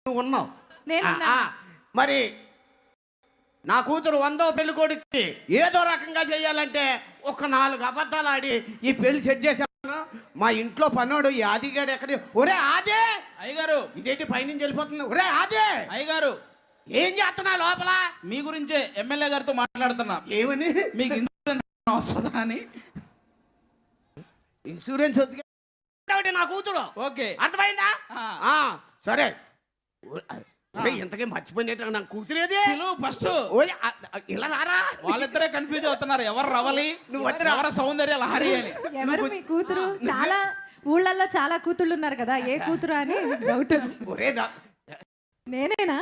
నువ్వు ఉన్నావు. మరి నా కూతురు 100వ పెళ్లి కొడుక్కి ఏదో రకంగా చేయాలంటే ఒక 4 అబద్ధాలు ఆడి ఈ పెళ్లి సెట్ చేశాను. మా ఇంట్లో పన్నోడు ఈ ఆదిగాడు ఎక్కడ, ఒరే ఆదే అయ్యగారు ఇదేంటి పైనుంచి వెళ్ళిపోతుంది, ఒరే ఆదే అయ్యగారు ఏం చేస్తున్నా లోపల? మీ గురించే ఎమ్మెల్యే గారితో మాట్లాడుతున్నా. ఏమని? మీకు ఇన్సూరెన్స్ వస్తుందా అని. ఇన్సూరెన్స్ వద్దు నా కూతురు. ఓకే అర్థమైందా? సరే ఇంతకీ మర్చిపోయినట్టు నా కూతురేది ఫస్ట్ ఇలా రారా. వాళ్ళిద్దరే కన్ఫ్యూజ్ అవుతున్నారు, ఎవరు రవలి నువ్వు ఎవరు సౌందర్య లహరి అని. ఎవరు మీ కూతురు? చాలా ఊళ్ళల్లో చాలా కూతుళ్ళు ఉన్నారు కదా, ఏ కూతురు అని డౌట్ ఒరే నేనేనా?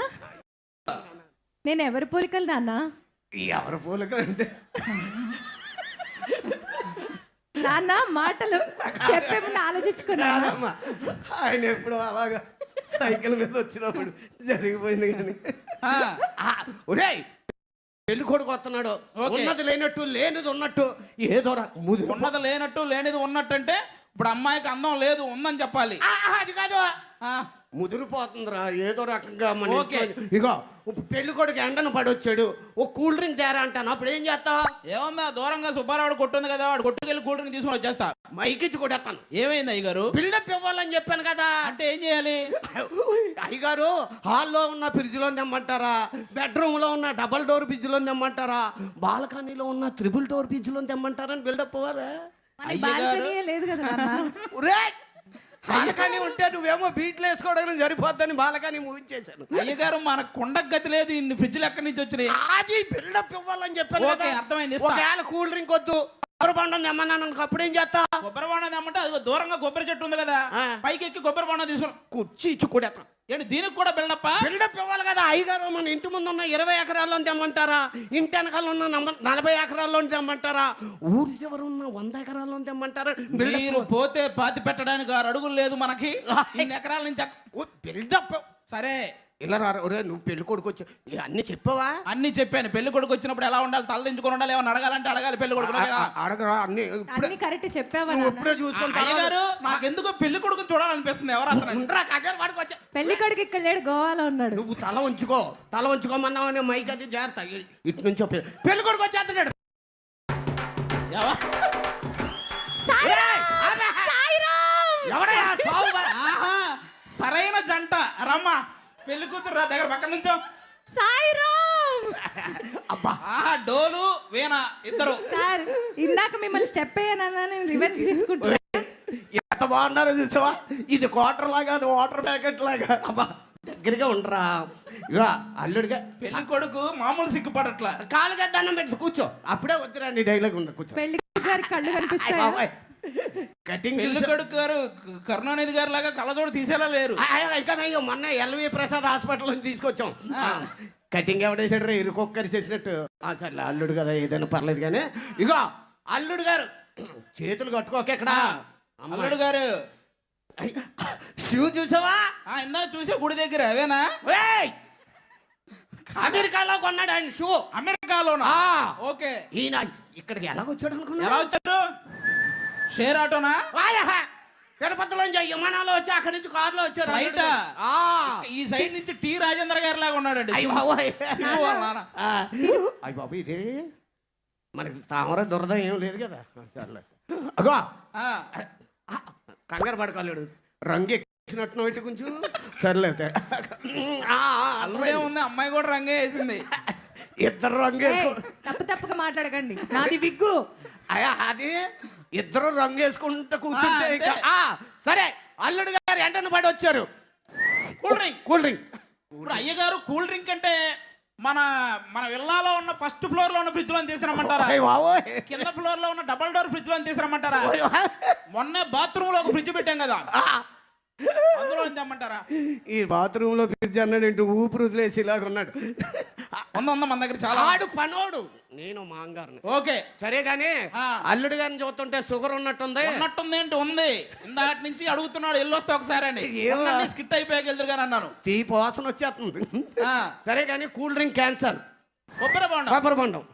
నేను ఎవరి పోలికలు నాన్న? ఎవరి పోలికలు అంటే నాన్న మాటలు చెప్పే ముందు ఆలోచించుకున్నాను. ఆయన ఎప్పుడు అలాగా సైకిల్ మీద వచ్చినప్పుడు జరిగిపోయింది. కానీ ఒరే పెళ్లి కొడుకు వస్తున్నాడు, ఉన్నది లేనట్టు లేనిది ఉన్నట్టు ఏదో ముదురు. ఉన్నది లేనట్టు లేనిది ఉన్నట్టు అంటే ఇప్పుడు అమ్మాయికి అందం లేదు ఉందని చెప్పాలి. అది కాదు, ముదిరిపోతుందిరా ఏదో రకంగా. మన ఇగో పెళ్లి కొడుకు ఎండను పడొచ్చాడు, ఓ కూల్ డ్రింక్ తేరా అంటాను, అప్పుడు ఏం చేస్తావు? ఏముందా దూరంగా సుబ్బారావు కొట్టుంది కదా, వాడు కొట్టుకెళ్ళి కూల్ డ్రింక్ తీసుకుని వచ్చేస్తా. మైకిచ్చి కొట్టేస్తాను. ఏమైంది అయ్యగారు? బిల్డప్ ఇవ్వాలని చెప్పాను కదా. అంటే ఏం చేయాలి? అయ్యగారు హాల్లో ఉన్న ఫ్రిడ్జ్లో తెమ్మంటారా, బెడ్రూమ్లో ఉన్న డబల్ డోర్ ఫ్రిడ్జ్లో తెమ్మంటారా, బాల్కనీలో ఉన్న త్రిబుల్ డోర్ ఫ్రిడ్జ్లో తెమ్మంటారని బిల్డప్ ఇవ్వాలి. లేదు కదా బాలకాని ఉంటే నువ్వేమో బీట్లు వేసుకోవడానికి సరిపోద్దని బాలకాని ముగించేశాను. అయ్యగారు మన కొండకు గతి లేదు, ఇన్ని ఫ్రిడ్జ్లు ఎక్కడి నుంచి వచ్చినాయి? అది బిల్డప్ ఇవ్వాలని చెప్పాను. అర్థమైంది. ఒకవేళ కూల్ డ్రింక్ వద్దు కొబ్బరి బొండం తెమ్మన్నాను, అప్పుడు ఏం చేస్తా? కొబ్బరి బొండం తెమ్మంటే అది దూరంగా కొబ్బరి చెట్టు ఉంది కదా, పైకి ఎక్కి కొబ్బరి బొండం తీసుకుని కుర్చీ ఇచ్చి కూడా ఏంటి దీనికి కూడా బిల్డప్ ఇవ్వాలి కదా. అయ్యగారు మన ఇంటి ముందు ఉన్న 20 ఎకరాల్లో తెమ్మంటారా, ఇంటి వెనకాల ఉన్న 40 ఎకరాల్లో తెమ్మంటారా, ఊరి చివరు ఉన్న 100 ఎకరాల్లో తెమ్మంటారా? మీరు పోతే పాతి పెట్టడానికి 6 అడుగులు లేదు మనకి, ఇన్ని ఎకరాల నుంచి. బిల్డప్ సరే ఇలా రా. ఒరే నువ్వు పెళ్లి కొడుకు వచ్చి అన్ని చెప్పావా? అన్ని చెప్పాను. పెళ్లి కొడుకు వచ్చినప్పుడు ఎలా ఉండాలి, తల దించుకొని ఉండాలి, ఏమన్నా అడగాలంటే అడగాలి. పెళ్లి కొడుకు అడగరా అన్ని కరెక్ట్ చెప్పావా? ఇప్పుడే చూసుకుంటారు. నాకెందుకు పెళ్లి కొడుకు చూడాలనిపిస్తుంది. ఎవరు అతను? పెళ్లి కొడుకు ఇక్కడ లేడు, గోవాలో ఉన్నాడు. నువ్వు తల ఉంచుకోమన్నావు మైక్ అది జాగ్రత్త. ఇటు నుంచి పెళ్లి కొడుకు వచ్చేస్తున్నాడు. సరైన జంట రమ్మ, పెళ్లి కూతురు రా దగ్గర పక్కన నుంచో. సాయిరామ్ అబ్బా డోలు వీణ ఇద్దరు. సార్ ఇందాక మిమ్మల్ని స్టెప్ అయ్యానన్నా, నేను రివెంజ్ తీసుకుంటా. ఎంత బాగున్నారో చూసావా? ఇది క్వార్టర్ లాగా, అది వాటర్ ప్యాకెట్ లాగా. అబ్బా దగ్గరగా ఉండరా. ఇక అల్లుడిగా పెళ్లి కొడుకు మామూలు సిగ్గుపడట్లా. కాలుగా దండం పెట్టి కూర్చో. అప్పుడే వద్దురా నీ డైలాగ్ ఉంది, కూర్చో. పెళ్లి గారి కళ్ళు కనిపిస్తాయి. కటింగ్ పెళ్లి కొడుకు గారు కరుణానిధి గారి లాగా కళ్ళజోడు తీసేలా లేరు. ఇంకా మొన్న ఎల్వి ప్రసాద్ హాస్పిటల్ నుంచి తీసుకొచ్చాం. కటింగ్ ఎవడేసాడు రా, ఇరుకొక్కరి చేసినట్టు. సరే అల్లుడు కదా ఏదైనా పర్లేదు కానీ. ఇగో అల్లుడు గారు చేతులు కట్టుకోక ఎక్కడ. అల్లుడు గారు షూ చూసావా? ఇందా చూసే గుడి దగ్గర అవేనా? అమెరికాలో కొన్నాడు ఆయన షూ. అమెరికాలోనా? ఓకే. ఈయన ఇక్కడికి ఎలా వచ్చాడు అనుకున్నా? ఎలా వచ్చారు? షేర్ ఆటోనా? తిరుపతిలో విమానాలు వచ్చి అక్కడి నుంచి కారులో వచ్చారు. ఈ సైడ్ నుంచి టి రాజేంద్ర గారి లాగా ఉన్నాడండి. అయ్యి బాబు ఇదే మనకి తామర దురద ఏం లేదు కదా. సర్లే అగో కంగారు పడకాలేడు, రంగు ఎక్కినట్టు ఇటు కొంచెం. సర్లేదు అల్లే ఉంది, అమ్మాయి కూడా రంగే వేసింది. ఇద్దరు రంగు తప్పుగా మాట్లాడకండి, నాది విగ్గు. అది ఇద్దరు రంగు వేసుకుంటూ కూర్చుంటే. సరే అల్లుడు గారు ఎంటను పడి వచ్చారు. కూల్ డ్రింక్ ఇప్పుడు అయ్యగారు కూల్ డ్రింక్ అంటే మన మన విల్లాలో ఉన్న ఫస్ట్ ఫ్లోర్ లో ఉన్న ఫ్రిడ్జ్ లో తీసుకురమ్మంటారా, కింద ఫ్లోర్ లో ఉన్న డబల్ డోర్ ఫ్రిడ్జ్ లో తీసుకురమ్మంటారా? మొన్నే బాత్రూమ్ లో ఒక ఫ్రిడ్జ్ పెట్టాం కదా, అందులో తెమ్మంటారా? ఈ బాత్రూమ్ లో ఫ్రిడ్జ్ అన్నాడు ఏంటి, ఊపిరి వదిలేసి ఇలాగ ఉన్నాడు. ఉందా మన దగ్గర చాలా. ఆడు పనోడు, నేను మాంగారుని. ఓకే సరే గానీ అల్లుడు గారిని చూస్తుంటే షుగర్ ఉన్నట్టుంది. ఏంటి ఉంది, ఇందాటి నుంచి అడుగుతున్నాడు వెళ్ళొస్తే ఒకసారి అని. స్కిట్ అయిపోయాక వెళ్తారు కానీ అన్నాను, తీపి వాసన వచ్చేస్తుంది. సరే కానీ కూల్ డ్రింక్ క్యాన్సర్. కొబ్బరి బొండం.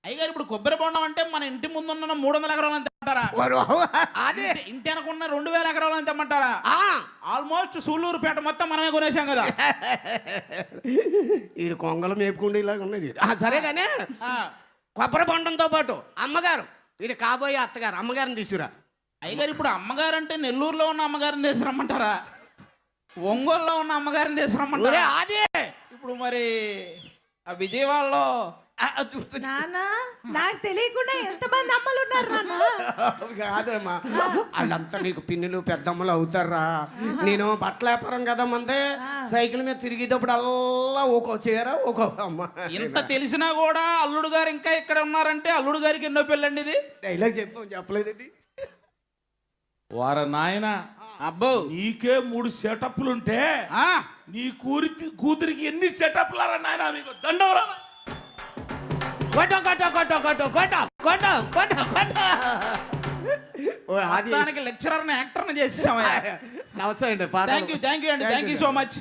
అయ్యగారు ఇప్పుడు కొబ్బరి బొండం అంటే మన ఇంటి ముందు ఉన్న 300 ఎకరాలు అంత అంటారా? అదే ఇంటి అనుకున్న 2000 ఎకరాలు అంత అమ్మంటారా? ఆ, ఆల్మోస్ట్ సూళ్ళూరుపేట మొత్తం మనమే కొనేసాం కదా. ఈ కొంగలు మేపుకుండే ఇలాగ ఉన్నది. సరే కానీ ఆ, కొబ్బరి బొండంతో పాటు అమ్మగారు, ఇది కాబోయే అత్తగారు, అమ్మగారిని తీసుకురా. అయ్యగారు ఇప్పుడు అమ్మగారు అంటే నెల్లూరులో ఉన్న అమ్మగారిని తీసుకురమ్మంటారా? ఒంగోలులో ఉన్న అమ్మగారిని తీసుకురమ్మంటారా? అదే ఇప్పుడు మరి ఆ విజయవాడలో నాన్న నాకు తెలియకుండా ఎంతమంది అమ్మలు ఉన్నారు నాన్న. కాదమ్మా, వాళ్ళంతా నీకు పిన్నులు పెద్దమ్మలు అవుతారా. నేను బట్టల వ్యాపారం కదా మందే, సైకిల్ మీద తిరిగేటప్పుడు అల్లా ఒక్కో చీర ఒక్కో అమ్మ. ఇంత తెలిసినా కూడా అల్లుడు గారు ఇంకా ఇక్కడ ఉన్నారంటే అల్లుడు గారికి ఎన్నో పెళ్ళండి ఇది. డైలాగ్ చెప్పలేదండి. వార నాయన అబ్బో నీకే 3 సెటప్లుంటే ఆ, నీ కూతురికి ఎన్ని సెటప్లారా నాయన? మీకు దండవరా? కొట్ట కొట్ట కొట్ట కొట్ట కొట్ట కొట్ట కొట్ట కొట్ట. ఓ అది దానికి లెక్చరర్ని యాక్టర్ని చేసేసామయ్యా. నమస్తే అండి. థ్యాంక్ యూ అండి, thank you so much.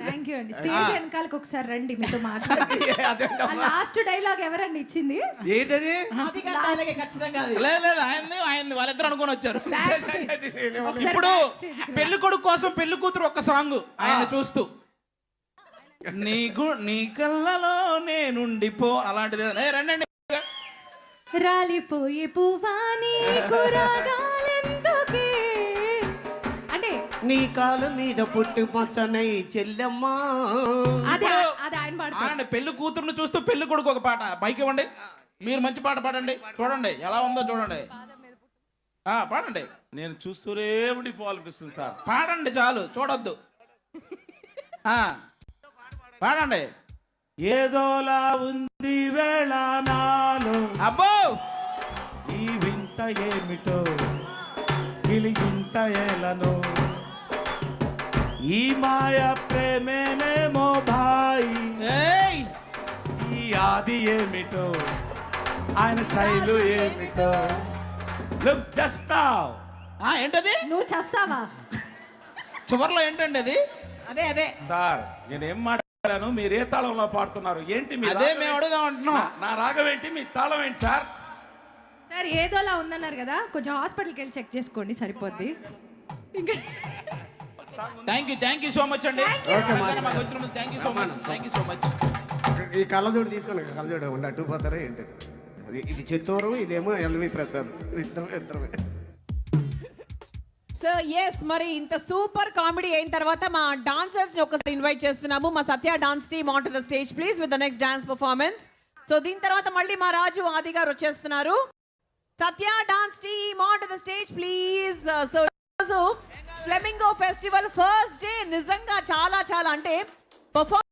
Thank you అండి. స్టేజ్ వెనకాలకి ఒకసారి రండి, మీతో మాట్లాడి. లాస్ట్ డైలాగ్ ఎవరండి ఇచ్చింది? ఏంటది? లేదు ఆయన్ని వాళ్ళిద్దరు అనుకొని వచ్చారు. Back stage. ఒకసారి ఇప్పుడు back stage కి రా. పెళ్లి కొడుకు కోసం పెళ్లి కూతురు ఒక సాంగ్ ఆయన చూస్తూ నీ కళ్ళలో నేనుండిపో అలాంటిది రండి. రాలిపోయే పువ్వాని కురగాలెందుకే అంటే నీ కాలు మీద పుట్టి మచ్చనై చెల్లెమ్మా. అదే అది ఆయన పాడుతారు. ఆనండి పెళ్లి కూతురుని చూస్తూ పెళ్లి కొడుకు ఒక పాట బైక్ ఇవ్వండి. మీరు మంచి పాట పాడండి, చూడండి ఎలా ఉందో చూడండి. పాడండి. నేను చూస్తూనే ఉండిపోవాలనిపిస్తుంది సార్. పాడండి చాలు, చూడొద్దు. పాడండి. ఏదోలా ఉంది వేళ నాలో, అబ్బో ఈ వింత ఏమిటో గిలిగింత ఏలను, ఈ మాయ ప్రేమేనేమో భాయి, ఏయ్ ఈ ఆది ఏమిటో ఆయన స్టైలు ఏమిటో. Look just now. ఏంటది నువ్వు చేస్తావా? చివర్లో ఏంటండి అది? అదే సార్ నేనేం మాట్లాడాను, మీరు ఏ తాళంలో పాడుతున్నారు ఏంటి? మీ అదే రాగం మేము ఏంటి? అడుగుదాం అంటున్నాం. నా రాగం ఏంటి, మీ తాళం ఏంటి సార్? సార్ ఏదోలా ఉందన్నారు కదా, కొంచెం హాస్పిటల్కి వెళ్ళి చెక్ చేసుకోండి, సరిపోద్ది. ఇంకా థ్యాంక్ యూ సో మచ్ అండి. Okay, master. మాకు వచ్చినందుకు థ్యాంక్ యూ సో మచ్. ఈ కళ్ళజోడు తీసుకోండి, కళ్ళజోడు ఉండి అడ్డుపోతారా ఏంటి? ఇది చిత్తూరు, ఇదేమో ఎల్వి ప్రసాద్, ఇద్దరు. సో ఎస్, మరి ఇంత సూపర్ కామెడీ అయిన తర్వాత మా డాన్సర్స్ ని ఒకసారి ఇన్వైట్ చేస్తున్నాము. మా Satya dance team on to the stage please with the next dance performance. So దీని తర్వాత మళ్ళీ మా రాజు ఆది గారు వచ్చేస్తున్నారు. Satya dance team on to the stage please. So ఈరోజు ఫ్లెమింగో ఫెస్టివల్ ఫస్ట్ డే నిజంగా చాలా అంటే పర్ఫార్మెన్స్